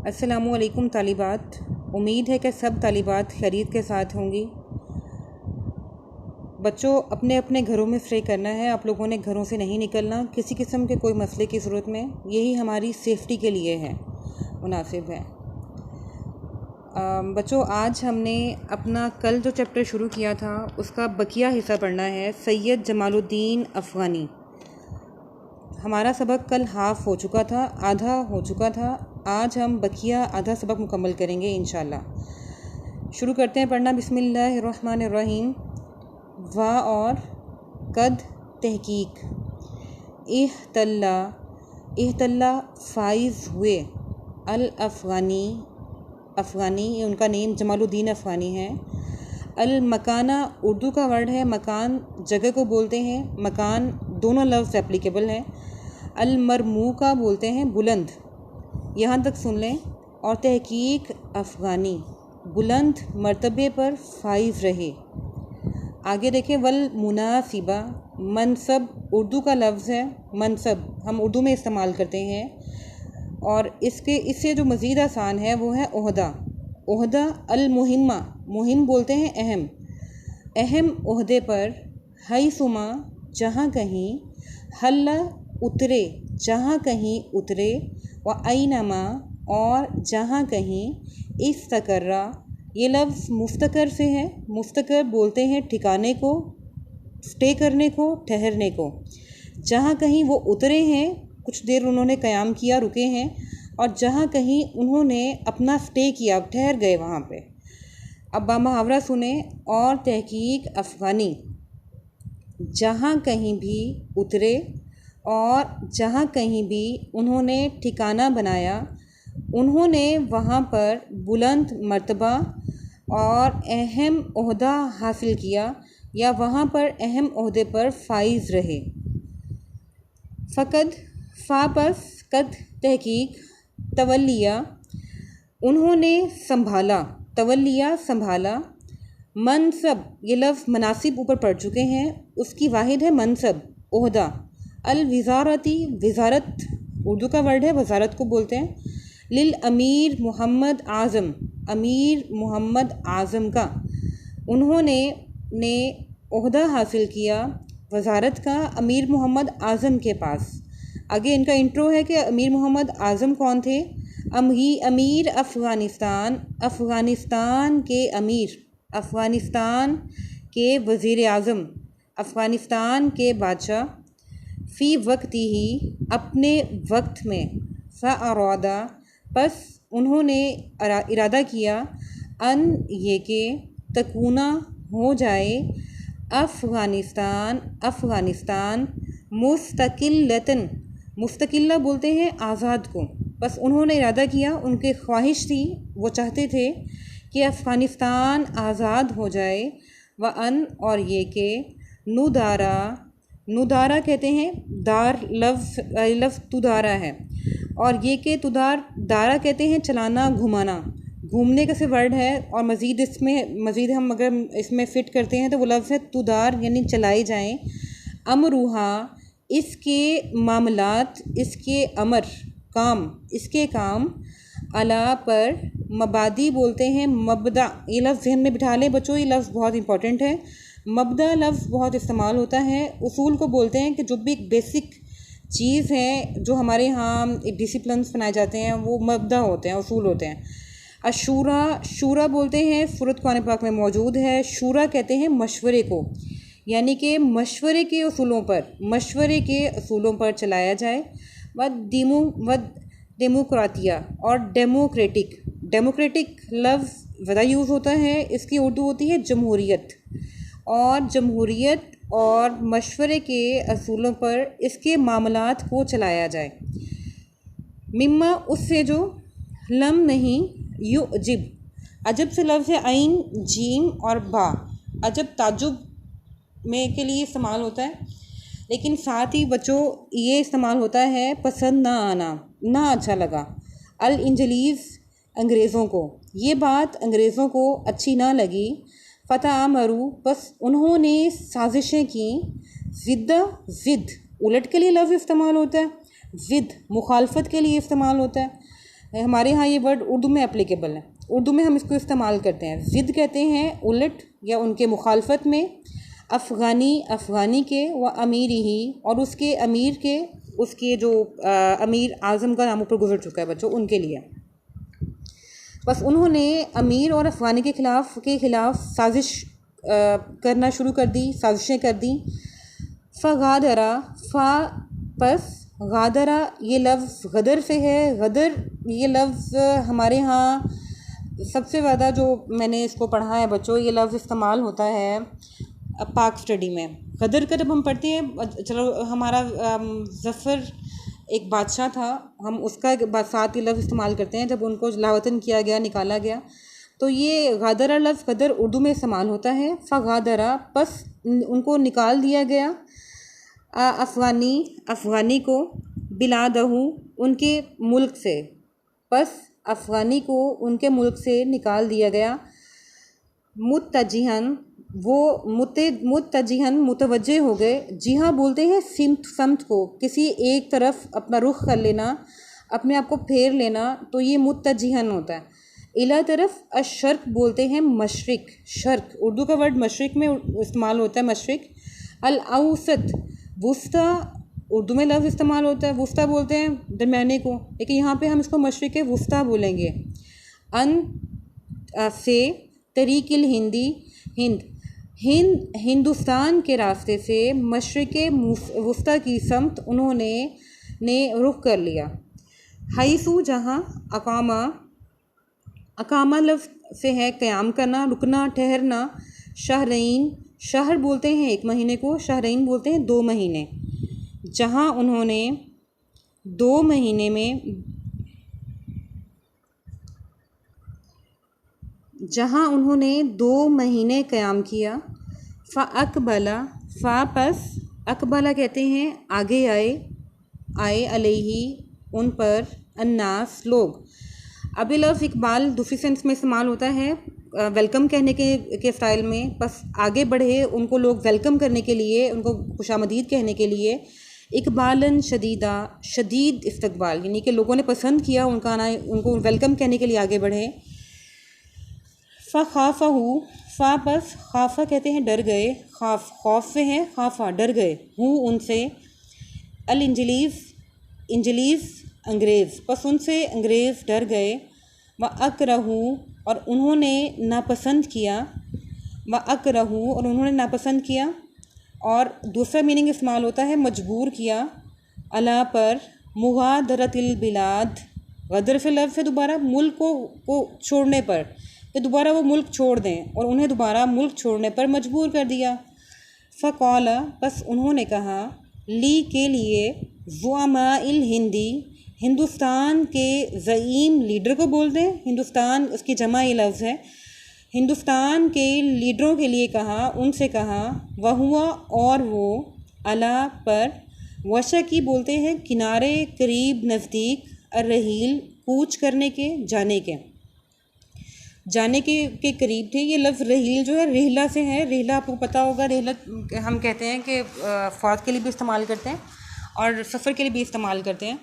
अस्सलामुअलैकुम तालिबात। उम्मीद है कि सब तालिबात खैरियत के साथ होंगी। बच्चों, अपने अपने घरों में स्टे करना है। आप लोगों ने घरों से नहीं निकलना किसी किस्म के कोई मसले की ज़रूरत में। यही हमारी सेफ्टी के लिए है, मुनासिब है। बच्चों, आज हमने अपना कल जो चैप्टर शुरू किया था उसका बकिया हिस्सा पढ़ना है, सैयद जमालुद्दीन अफ़गानी। हमारा सबक कल हाफ़ हो चुका था, आधा हो चुका था। आज हम बकिया आधा सबक मुकम्मल करेंगे इंशाल्लाह। शुरू करते हैं पढ़ना। बिस्मिल्लाहिर्रहमानिर्रहीम। वा और कद तहकीक। इhtalla फाइज हुए। अल अफ़गानी ये उनका नेम जमालुद्दीन अफ़गानी है। अल मकाना उर्दू का वर्ड है। मकान जगह को बोलते हैं। मकान दोनों लफ्ज़ एप्लीकेबल हैं। अल मरमू का बोलते हैं बुलंद। यहाँ तक सुन लें। और तहकीक अफ़गानी बुलंद मर्तबे पर फाइज रहे। आगे देखें। वल मुनासिबा मनसब उर्दू का लफ्ज़ है। मनसब हम उर्दू में इस्तेमाल करते हैं और इससे जो मज़ीद आसान है वो है ओहदा। ओहदा अल मुहिम्मा मुहिम बोलते हैं अहम ओहदे पर। हैसुमा जहाँ कहीं। हल्ला उतरे जहाँ कहीं उतरे। व ऐनमा और जहाँ कहीं। इस्तकर्रा ये लफ्ज़ मुस्तकर से है। मुस्तकर बोलते हैं ठिकाने को, स्टे करने को, ठहरने को। जहाँ कहीं वो उतरे हैं, कुछ देर उन्होंने क़याम किया, रुके हैं। और जहाँ कहीं उन्होंने अपना स्टे किया, ठहर गए वहाँ पे। अब मुहावरा सुने। और तहकीक अफ़गानी जहाँ कहीं भी उतरे और जहाँ कहीं भी उन्होंने ठिकाना बनाया, उन्होंने वहाँ पर बुलंद मर्तबा और अहम ओहदा हासिल किया या वहाँ पर अहम ओहदे पर फाइज रहे। फ़कद फ़ापस कद तहकीक तवलिया उन्होंने संभाला। तवलिया संभाला। मनसब ये लफ्ज़ मनासिब ऊपर पढ़ चुके हैं, उसकी वाहिद है मनसब, ओहदा। अल विज़ारती विज़ारत उर्दू का वर्ड है, वज़ारत को बोलते हैं। लिल अमीर मोहम्मद आज़म अमीर मोहम्मद आज़म का उन्होंने ने ओहदा हासिल किया वज़ारत का अमीर मोहम्मद आज़म के पास। आगे इनका इंट्रो है कि अमीर मोहम्मद आज़म कौन थे। अमीर अफ़गानिस्तान अफ़गानिस्तान के अमीर, अफ़गानिस्तान के वज़ीर आज़म, अफ़गानिस्तान के बादशाह। फ़ी वक्त ही अपने वक्त में। फ़अरादा बस उन्होंने इरादा किया। अन ये के तकूना हो जाए। अफ़गानिस्तान मुस्तकिल्लतन मुस्तकिल्ला बोलते हैं आज़ाद को। बस उन्होंने इरादा किया, उनकी ख्वाहिश थी, वो चाहते थे कि अफ़गानिस्तान आज़ाद हो जाए। व अन और ये के नुदारा कहते हैं दार लफ्ज़ तुदारा है। और ये के दारा कहते हैं चलाना, घुमाना, घूमने का से वर्ड है। और मज़ीद हम अगर इसमें फ़िट करते हैं तो वो लफ्ज़ है तुदार, यानी चलाए जाएं। अमरूहा इसके मामलात, इसके अमर काम, इसके काम। अला पर मबादी बोलते हैं मबदा। ये लफ्ज़ ज़हन में बिठा लें बच्चों, ये लफ्ज़ बहुत इंपॉर्टेंट है। मबदा लफ्ज़ बहुत इस्तेमाल होता है। उसूल को बोलते हैं कि जो भी एक बेसिक चीज़ है, जो हमारे यहाँ एक डिसिप्लिन्स बनाए जाते हैं, वो मबदा होते हैं, उसूल होते हैं। शूरा बोलते हैं, सूरत कुरान पाक में मौजूद है। शूरा कहते हैं मशवरे को, यानी कि मशवरे के असूलों पर चलाया जाए। व डेमोक्रातिया और डेमोक्रेटिक लफ्ज़ ज़्यादा यूज़ होता है। इसकी उर्दू होती है जमहूरियत। और जमहूरियत और मशवरे के असूलों पर इसके मामलात को चलाया जाए। मिम्मा उससे जो लम नहीं युजिब अजब से लफ्ज़ है ऐन जीम और बा। अजब ताजुब में के लिए इस्तेमाल होता है, लेकिन साथ ही बच्चों ये इस्तेमाल होता है पसंद ना आना, ना अच्छा लगा। अल इंजलीज़ अंग्रेज़ों को, ये बात अंग्रेज़ों को अच्छी ना लगी। फ़तह मरू बस उन्होंने साजिशें की। ज़िद उलट के लिए लफ्ज़ इस्तेमाल होता है। ज़िद मुखालफत के लिए इस्तेमाल होता है। हमारे यहाँ ये वर्ड उर्दू में एप्लीकेबल है, उर्दू में हम इसको इस्तेमाल करते हैं। ज़िद कहते हैं उलट या उनके मुखालफत में। अफ़गानी के व अमीरी ही, और उसके अमीर के, उसके जो अमीर आज़म का नाम ऊपर गुजर चुका है बच्चों, उनके लिए। बस उन्होंने अमीर और अफ़गानी के ख़िलाफ़ साजिश करना शुरू कर दी, साजिशें कर दी। फ़गादरा, पस गादरा ये लफ्ज़ गदर से है। गदर ये लफ्ज़ हमारे यहाँ सबसे ज़्यादा जो मैंने इसको पढ़ा है बच्चों, ये लफ्ज़ इस्तेमाल होता है पाक स्टडी में। गदर का जब हम पढ़ते हैं, चलो हमारा ज़फ़र एक बादशाह था, हम उसका साथ ये लफ्ज़ इस्तेमाल करते हैं जब उनको लावतन किया गया, निकाला गया। तो ये गादरा लफ्ज़ गदर उर्दू में इस्तेमाल होता है। फ़गादरा पस उनको निकाल दिया गया। अफ़गानी को बिलादहू उनके मुल्क से, पस अफ़गानी को उनके मुल्क से निकाल दिया गया। मुत्तजिहन वो मुत्तजिहन मुतवज्जे हो गए। जिहा बोलते हैं समत को, किसी एक तरफ अपना रुख कर लेना, अपने आप को फेर लेना, तो ये मुत्तजिहन होता है। इला तरफ अशर्क बोलते हैं मशरिक, शर्क उर्दू का वर्ड मशरिक में इस्तेमाल होता है, मशरिक। अल औसत वुस्ता उर्दू में लफ्ज़ इस्तेमाल होता है, वुस्ता बोलते हैं दरमियाने को, लेकिन यहाँ पे हम इसको मशरिक वुस्ता बोलेंगे। से तरीक़िल हिंदुस्तान के रास्ते से मशरिक वुस्ता की समत उन्होंने रुख कर लिया। हाइसू जहाँ, अकामा लफ्ज़ से है क़याम करना, रुकना, ठहरना। शहरैन शहर बोलते हैं 1 महीने को, शहरैन बोलते हैं 2 महीने। जहाँ उन्होंने 2 महीने क़याम किया। पस अकबला कहते हैं आगे आए अलैहि उन पर, अन्नास लोग। अब ये लफ्ज़ इकबाल दूसरी सेंस में इस्तेमाल होता है वेलकम कहने के स्टाइल में। बस आगे बढ़े, उनको लोग वेलकम करने के लिए, उनको खुशामदीद कहने के लिए। इकबालन शदीदा, शदीद इस्तकबाल, यानी कि लोगों ने पसंद किया उनका आना, उनको वेलकम कहने के लिए आगे बढ़े। फ़ाफ़ाहू बस खाफ़ा कहते हैं डर गए, खौफ से है खाफ़ा डर गए, हूँ उनसे। अल इंजलीज़ अंग्रेज़, बस उनसे अंग्रेज़ डर गए। व अकरहू और उन्होंने नापसंद किया, और दूसरा मीनिंग इस्तेमाल होता है मजबूर किया। अला पर मुगादरतिल बिलाद, गदर से लफ्ज़ है दोबारा मुल्क को छोड़ने पर, कि दोबारा वो मुल्क छोड़ दें, और उन्हें दोबारा मुल्क छोड़ने पर मजबूर कर दिया। फ़क़ाला बस उन्होंने कहा, ली के लिए, ज़ुअमाइल हिंदी हिंदुस्तान के ज़ईम लीडर को बोलते हैं, हिंदुस्तान उसकी जमा ये लफ्ज़ है, हिंदुस्तान के लीडरों के लिए कहा, उनसे कहा। वहुआ और वो, अला पर, वशा की बोलते हैं किनारे, करीब, नज़दीक। अर्रहील कूच करने के, जाने के करीब थे। ये लफ्ज़ रहील जो है रिहला से है, रिहला आपको पता होगा, रिहला हम कहते हैं कि फ़ौज के लिए भी इस्तेमाल करते हैं और सफ़र के लिए भी इस्तेमाल करते हैं।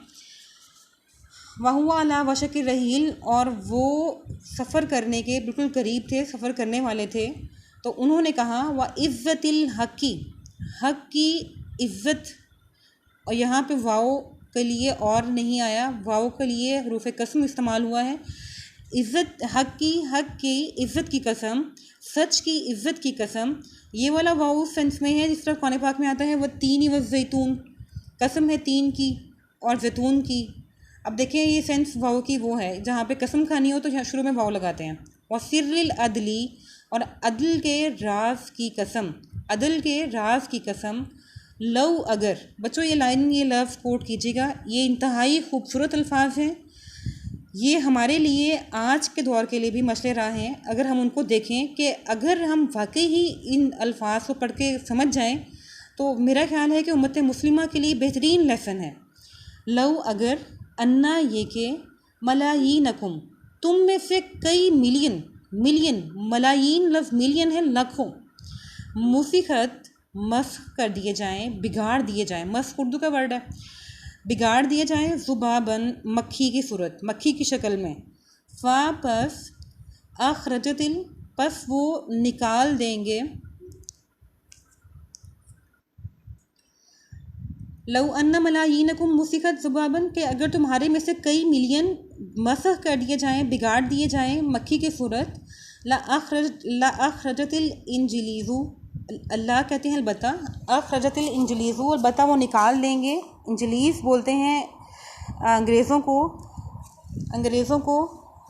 वहुआ अला वशक रहील, और वो सफ़र करने के बिल्कुल करीब थे, सफ़र करने वाले थे। तो उन्होंने कहा व इज़्ज़तिल हक़ी, हक़ की इज़्ज़त, और यहाँ पे वाव के लिए और नहीं आया, वाव के लिए हरूफ कसम इस्तेमाल हुआ है। इज़्ज़त हक़ की इज़्ज़त की कसम, सच की इज़्ज़त की कसम। ये वाला वाव सेंस में है जिस तरह कुरान पाक में आता है, वह तीन व ज़ैतून, कसम है तीन की और ज़ैतून की। अब देखिए ये सेंस वाव की वो है, जहाँ पे कसम खानी हो तो यहाँ शुरू में वाव लगाते हैं। व सिर्रिल अदली, और अदल के राज की कसम, अदल के राज की कसम। लव अगर, बच्चों ये लाइन, ये लफ्ज़ कोट कीजिएगा, ये इंतहाई खूबसूरत अल्फाज हैं। ये हमारे लिए आज के दौर के लिए भी मसले राह हैं। अगर हम उनको देखें कि अगर हम वाकई ही इन अल्फाज को पढ़ के समझ जाएं, तो मेरा ख्याल है कि उम्मत मुस्लिमा के लिए बेहतरीन लेसन है। लव अगर, अन्ना ये के, मलायीनकुम तुम में से कई मिलियन, मलायीन लफ्ज़ मिलियन है, लाखों। मुसिखत मस्ख कर दिए जाएं, बिगाड़ दिए जाएं, मस्ख उर्दू का वर्ड है। बिगाड़ दिए जाएं, ज़ुबाबन मक्खी की सूरत, मक्खी की शक्ल में। फ़ा पस अखरजतिल, पस वो निकाल देंगे। लव अन्ना मलायीनकुम मुसिकत ज़ुबाबन, के अगर तुम्हारे में से कई मिलियन मसख कर दिए जाएं, बिगाड़ दिए जाएं मक्खी की सूरत। ला अखरजतिल इंजलीज़ु, अल्लाह कहते हैं अलबत्ता, अखरजतिल इंजलीज़ु, अलबत्ता वो निकाल देंगे। इंजलीस बोलते हैं अंग्रेज़ों को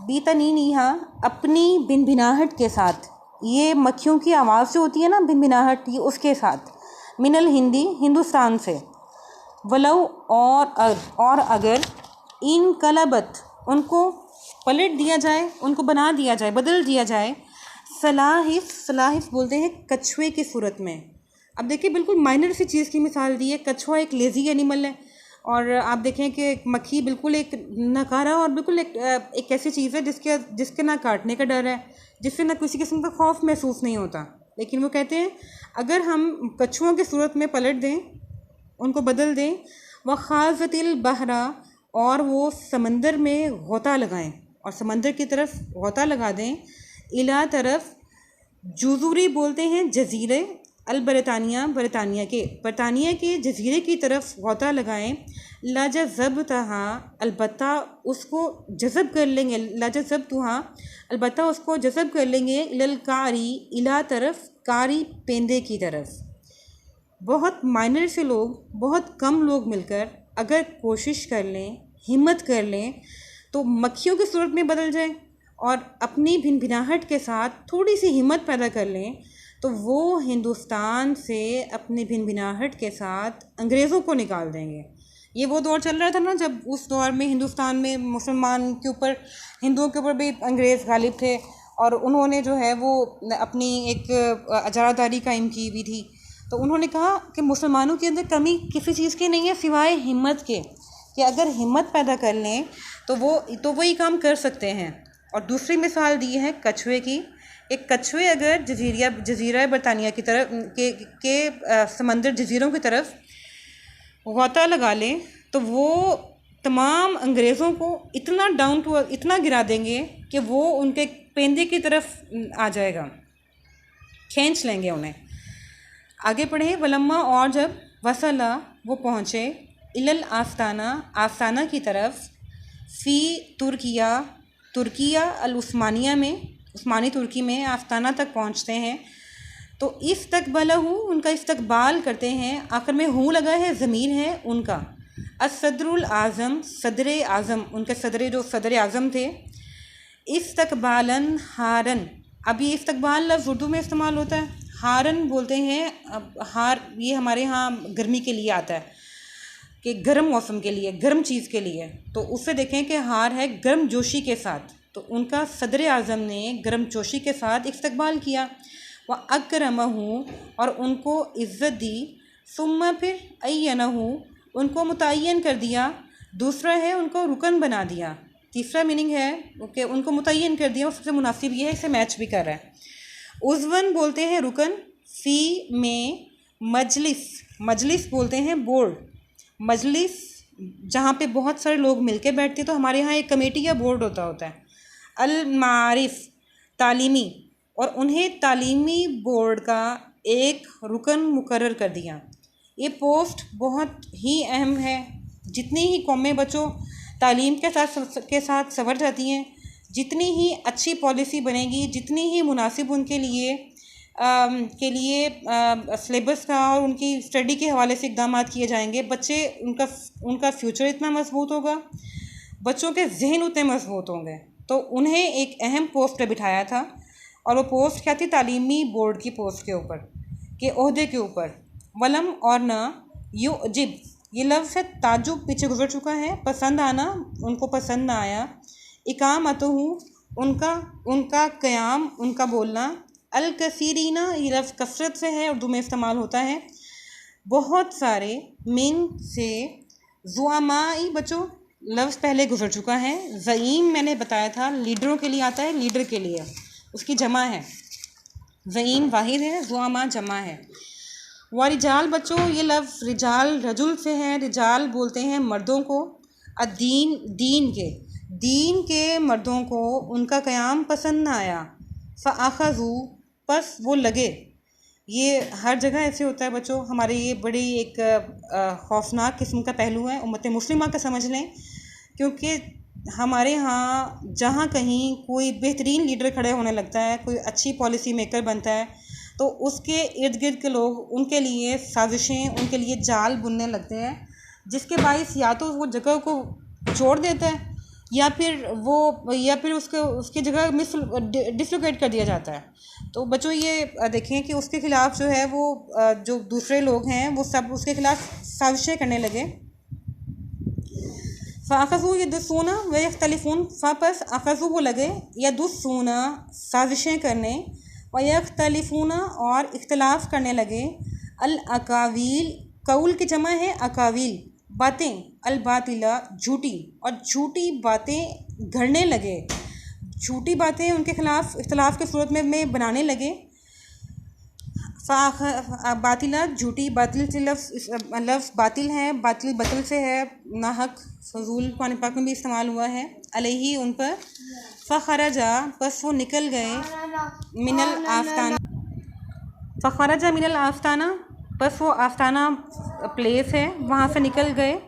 बीतनीनिहा, अपनी भिनभिनाहट के साथ। ये मक्खियों की आवाज़ जो होती है ना, भिनभिनाहट, ये उसके साथ। मिनल हिंदी, हिंदुस्तान से। वलव, और अगर इन कलबत, उनको पलट दिया जाए, उनको बना दिया जाए, बदल दिया जाए। सलाहिफ बोलते हैं कछुए की सूरत में। अब देखिए बिल्कुल माइनर सी चीज़ की मिसाल दी है। कछुआ एक लेज़ी एनिमल है, और आप देखें कि मक्खी बिल्कुल एक नकारा और बिल्कुल एक ऐसी चीज़ है जिसके ना काटने का डर है, जिससे ना किसी किस्म का खौफ महसूस नहीं होता। लेकिन वो कहते हैं अगर हम कछुओं की सूरत में पलट दें, उनको बदल दें। व खाज़तिल बहरा, और वो समंदर में गोता लगाएं, और समंदर की तरफ गोता लगा दें। इला तरफ, जुज़ूरी बोलते हैं जज़ीरे, अल बरतानिया, बरतानिया के जज़ीरे की तरफ गोता लगाएं। लाजज़बतहा, अलबत्ता उसको जज़ब कर लेंगे। लाजज़बतहा, अलबत्ता उसको जज़ब कर लेंगे। इलल कारी, इला तरफ, कारी पेंदे की तरफ। बहुत माइनर से लोग, बहुत कम लोग मिलकर अगर कोशिश कर लें, हिम्मत कर लें, तो मक्खियों की सूरत में बदल जाए और अपनी भिनभिनाहट के साथ थोड़ी सी हिम्मत पैदा कर लें, तो वो हिंदुस्तान से अपनी भिनभिनाहट के साथ अंग्रेज़ों को निकाल देंगे। ये वो दौर चल रहा था ना, जब उस दौर में हिंदुस्तान में मुसलमान के ऊपर, हिंदुओं के ऊपर भी अंग्रेज़ गालिब थे, और उन्होंने जो है वो अपनी एक अजादारी कायम की हुई थी। तो उन्होंने कहा कि मुसलमानों के अंदर कमी किसी चीज़ की नहीं है सिवाय हिम्मत के, कि अगर हिम्मत पैदा कर लें तो वही काम कर सकते हैं। और दूसरी मिसाल दी है कछुए की। एक कछुए अगर जज़ीरा बरतानिया की तरफ के समंदर जज़ीरों की तरफ गोता लगा लें, तो वो तमाम अंग्रेज़ों को इतना गिरा देंगे कि वो उनके पेंदे की तरफ आ जाएगा, खींच लेंगे उन्हें। आगे पढ़ें। वलम्मा, और जब वसला, वो पहुँचे, इलल आस्ताना की तरफ। फ़ी तुर्किया अल उस्मानिया में, उस्मानी तुर्की में आस्ताना तक पहुँचते हैं। तो इस्तकबलहू, उनका इस्तकबाल करते हैं। आखिर में हूँ लगा है, ज़मीर है उनका। असदरुल आज़म, सदर आज़म, उनके सदर आज़म थे। इस्तकबालन हारन, अब ये इस्तकबाल लफ्ज़ उर्दू में इस्तेमाल होता है। हारन बोलते हैं, अब हार ये हमारे यहाँ गर्मी के लिए आता है, कि गर्म मौसम के लिए, गर्म चीज़ के लिए। तो उससे देखें कि हार है गर्म जोशी के साथ। तो उनका सदर आज़म ने गर्म जोशी के साथ इस्तकबाल किया। वह अकरमहू, और उनको इज़्ज़त दी। सुम्मा, फिर अय्यनहू, उनको मुतय्यन कर दिया। दूसरा है उनको रुकन बना दिया। तीसरा मीनिंग है कि उनको मुतय्यन कर दिया, और सबसे मुनासिब ये है, इसे मैच भी कर रहा है। उज़वन बोलते हैं रुकन। फ़ी में मजलिस बोलते हैं बोर्ड। मजलिस जहाँ पे बहुत सारे लोग मिलके बैठते हैं, तो हमारे यहाँ एक कमेटी या बोर्ड होता है। अल मारिफ, तालीमी, और उन्हें तालीमी बोर्ड का एक रुकन मुकर्रर कर दिया। ये पोस्ट बहुत ही अहम है। जितनी ही कौमें बच्चों तालीम के साथ संवर जाती हैं, जितनी ही अच्छी पॉलिसी बनेगी, जितनी ही मुनासिब उनके लिए सिलेबस का और उनकी स्टडी के हवाले से इक़दाम किए जाएंगे, बच्चे उनका फ्यूचर इतना मजबूत होगा, बच्चों के जहन उतने मजबूत होंगे। तो उन्हें एक अहम पोस्ट पर बिठाया था, और वो पोस्ट क्या थी? तालीमी बोर्ड की पोस्ट के ऊपर, के ओहदे के ऊपर। वलम, और न, युजिब, ये लफ्ज़ है ताजुब, पीछे गुजर चुका है। पसंद आना, उनको पसंद ना आया। इकामतहू, उनका क़याम, उनका बोलना। अल कसीरीना, ये लफ्ज़ कसरत से है, उर्दू में इस्तेमाल होता है, बहुत सारे। मिन, से। ज़ुआमाई, बच्चों लफ्ज़ पहले गुजर चुका है। ज़ईम मैंने बताया था लीडरों के लिए आता है, लीडर के लिए, उसकी जमा है। ज़ईम वाहिद है, ज़ुआमा जमा है। व रिजाल बच्चों, ये लफ्ज़ रिजाल रजुल से है। रिजाल बोलते हैं मर्दों को। अदीन, दीन के मर्दों को उनका क़याम पसंद ना आया। फ़अख़ज़ू, बस वो लगे। ये हर जगह ऐसे होता है बच्चों। हमारे ये बड़ी एक खौफनाक किस्म का पहलू है उम्मत मुस्लिमा का, समझ लें। क्योंकि हमारे यहाँ जहाँ कहीं कोई बेहतरीन लीडर खड़े होने लगता है, कोई अच्छी पॉलिसी मेकर बनता है, तो उसके इर्द गिर्द के लोग उनके लिए साजिशें, उनके लिए जाल बुनने लगते हैं, जिसके बाइस या तो वो जगह को छोड़ देता है या फिर उसके जगह डिसलोकेट कर दिया जाता है। तो बच्चों ये देखें कि उसके ख़िलाफ़ जो है वो जो दूसरे लोग हैं वो सब उसके ख़िलाफ़ साजिशें करने लगे। फ़अख़ज़ू यदुस्सूना व यख्तलिफ़ून, फ़ापस अख़ज़ू वो लगे, यदुस्सूना साजिशें करने, व यख्तलिफ़ूना और इख्तलाफ़ करने लगे। अल अकावील, कौल की जमा है अकावील, बातें, अल बातिला झूठी, और झूठी बातें घड़ने लगे, झूठी बातें उनके ख़िलाफ़ इख्तलाफ़ के सूरत में बनाने लगे। बातिला झूठी, बातिल से लफ्ज़ बातिल है, बातिल बतल से है, नाहक, फजूल कुरान पाक में भी इस्तेमाल हुआ है। अलैहि, उन पर। फ़ख़रजा, बस वो निकल गए। मिनल आस्ताना, फ़ख़रजा मिनल आस्ताना, बस वो आस्ताना प्लेस है, वहाँ से निकल गए।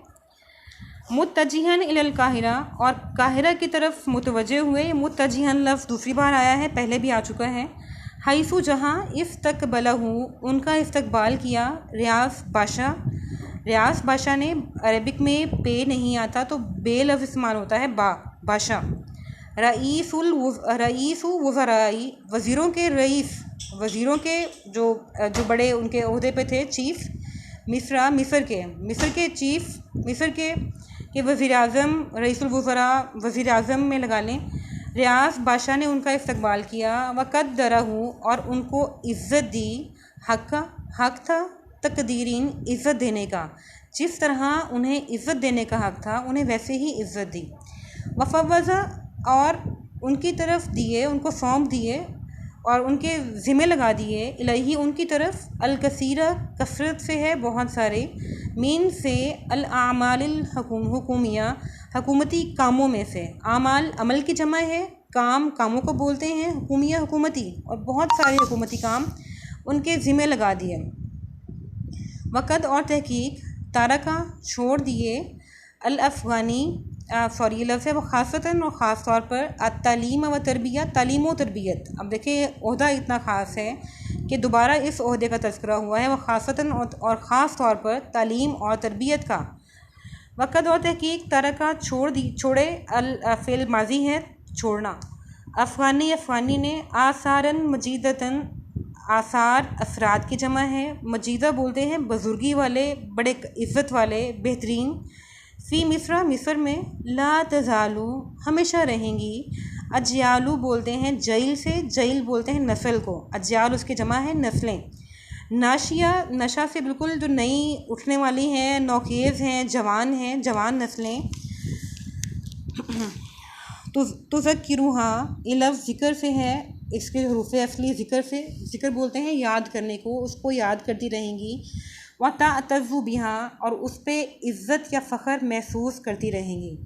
मुत्तजिहन इलल काहिरा, और काहिरा की तरफ मुतवज्जे हुए। मुत्तजिहन लफ्ज़ दूसरी बार आया है, पहले भी आ चुका है। हैसु, जहाँ, इस्तकबलहु, उनका इस्तकबाल किया। रियास बादशाह ने, अरबिक में पे नहीं आता तो बे लफ्ज़ इस्तेमाल होता है, बादशाह। रईसु वज़राई, वज़ीरों के रईस, वज़ीरों के जो बड़े उनके ओहदे पे थे, चीफ़। मिस्र के चीफ़, मिस्र के वज़ीर आज़म, रईसुल वज़रा वज़ीर आज़म में लगा लें। रियास बादशाह ने उनका इस्तकबाल किया। वक़द्दरहु, और उनको इज़्ज़त दी। हक़ था तक़दीरीन, इज़्ज़त देने का, जिस तरह उन्हें इज़्ज़त देने का हक़ था उन्हें वैसे ही इज़्ज़त दी। वफ़व्वज़ा, और उनकी तरफ दिए, उनको सौंप दिए और उनके ज़िम्मे लगा दिए। इलैहि, उनकी तरफ। अल कसीरा, कसरत से है, बहुत सारे। मीन से, अल आमालिल हुकूमिया, हुकूमती कामों में से। आमाल अमल की जमा है, कामों को बोलते हैं, हुकूमिया हुकूमती, और बहुत सारे हुकूमती काम उनके ज़िम्मे लगा दिए। वक़द, और तहकीक, तारका, छोड़ दिए। अल अफ़गानी, सॉरी ये लफ्ज़ है वो ख़ासतन और ख़ास तौर पर। तालीम व तरबियत, तालीम व तरबियत। अब देखिए ओहदा इतना ख़ास है कि दोबारा इस ओहदे का तज़किरा हुआ है, वह ख़ासतन और ख़ास तौर पर तालीम और तरबियत का। वक़द, और तहकीक, तरका, छोड़े। अल फ़िल माज़ी है, छोड़ना। अफ़गानी ने। आसारन मजीदतन, आसार असरात की जमा है। मजीदा बोलते हैं बुज़ुर्गी वाले, बड़े इज़्ज़त वाले, बेहतरीन। फ़ी मिस्र में। ला तज़ालू, हमेशा रहेंगी। अज्यालू बोलते हैं जैल से, जैल बोलते हैं नस्ल को, अज्याल उसकी जमा है नस्लें। नाशिया, नशा से बिल्कुल जो नई उठने वाली हैं, नौखेज़ हैं, जवान नस्लें। तुज़क्किरुहा, ये लफ्ज़ ज़िक्र से है, इसके हरूफ़ असली ज़िक्र बोलते हैं याद करने को, उसको याद करती रहेंगी। व तअतज़्ज़ु बिहा, और उस पर इज़्ज़त या फ़ख्र महसूस करती रहेंगी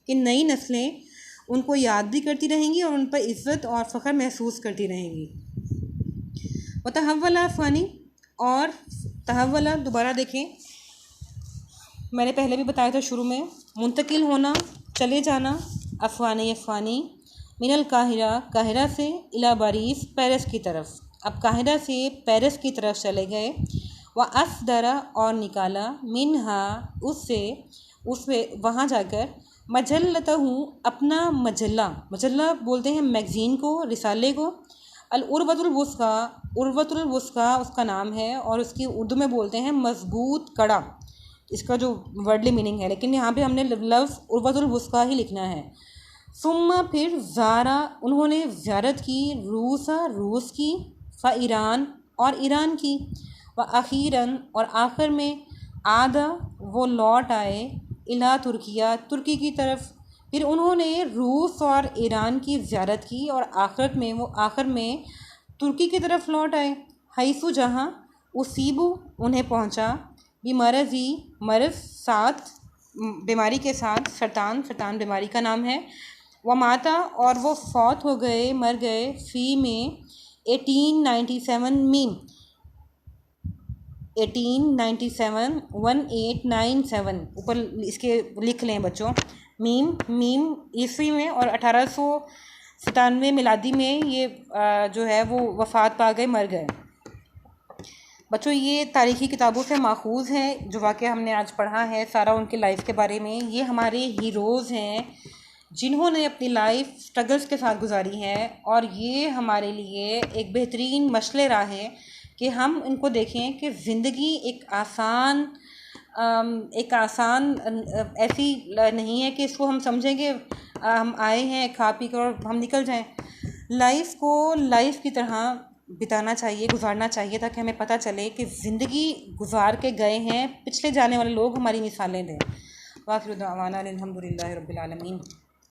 कि नई नस्लें उनको याद भी करती रहेंगी और उन पर इज़्ज़त और फ़ख्र महसूस करती रहेंगी। व तहव्वला अफ़गानी, और तहव्वला दोबारा देखें, मैंने पहले भी बताया था शुरू में, मुंतकिल होना, चले जाना। अफ़गानी मिनल काहिरा से, इला बारीस, पेरिस की तरफ। अब काहिरा से पेरिस की तरफ चले गए। व असदरा, और निकाला। मिनहा, उससे वहाँ जाकर। मजल्लतहु, अपना मजल्ला बोलते हैं मैगज़ीन को, रिसाले को। अल उर्वतुल वुस्का उसका नाम है, और उसकी उर्दू में बोलते हैं मज़बूत कड़ा, इसका जो वर्डली मीनिंग है, लेकिन यहाँ पे हमने लफ्ज़ उर्वतुल वुस्का ही लिखना है। सुम्मा, फिर। ज़ारा, उन्होंने ज़ियारत की। रूस की। फ़ईरान, और ईरान की। व अखीरन, और आखिर में। आदा, वो लौट आए। इला तुर्किया, तुर्की की तरफ। फिर उन्होंने रूस और ईरान की ज़ियारत की और आखिर में तुर्की की तरफ लौट आए। हैसु जहाँ, उसीबु उन्हें पहुँचा, बीमरज़ी मर्ज़ साथ बीमारी के साथ, सरतान बीमारी का नाम है, व माता और वो फौत हो गए, मर गए, फ़ी में 1897 में 1897 ऊपर इसके लिख लें बच्चों, मीम ईस्वी में, और 1897 मिलादी में ये जो है वो वफ़ात पा गए, मर गए। बच्चों ये तारीख़ी किताबों से माखूज़ है, जो वाक़या हमने आज पढ़ा है सारा उनकी लाइफ के बारे में। ये हमारे हीरोज़ हैं जिन्होंने अपनी लाइफ स्ट्रगल्स के साथ गुजारी है, और ये हमारे लिए एक बेहतरीन मशले राह है कि हम इनको देखें कि ज़िंदगी एक आसान ऐसी नहीं है कि इसको हम समझें कि हम आए हैं खा पी कर और हम निकल जाएं। लाइफ को लाइफ की तरह बिताना चाहिए, गुजारना चाहिए, ताकि हमें पता चले कि ज़िंदगी गुजार के गए हैं, पिछले जाने वाले लोग हमारी मिसालें दें। वाखिर दावाना अल्हम्दुलिल्लाहि रब्बिल आलमीन।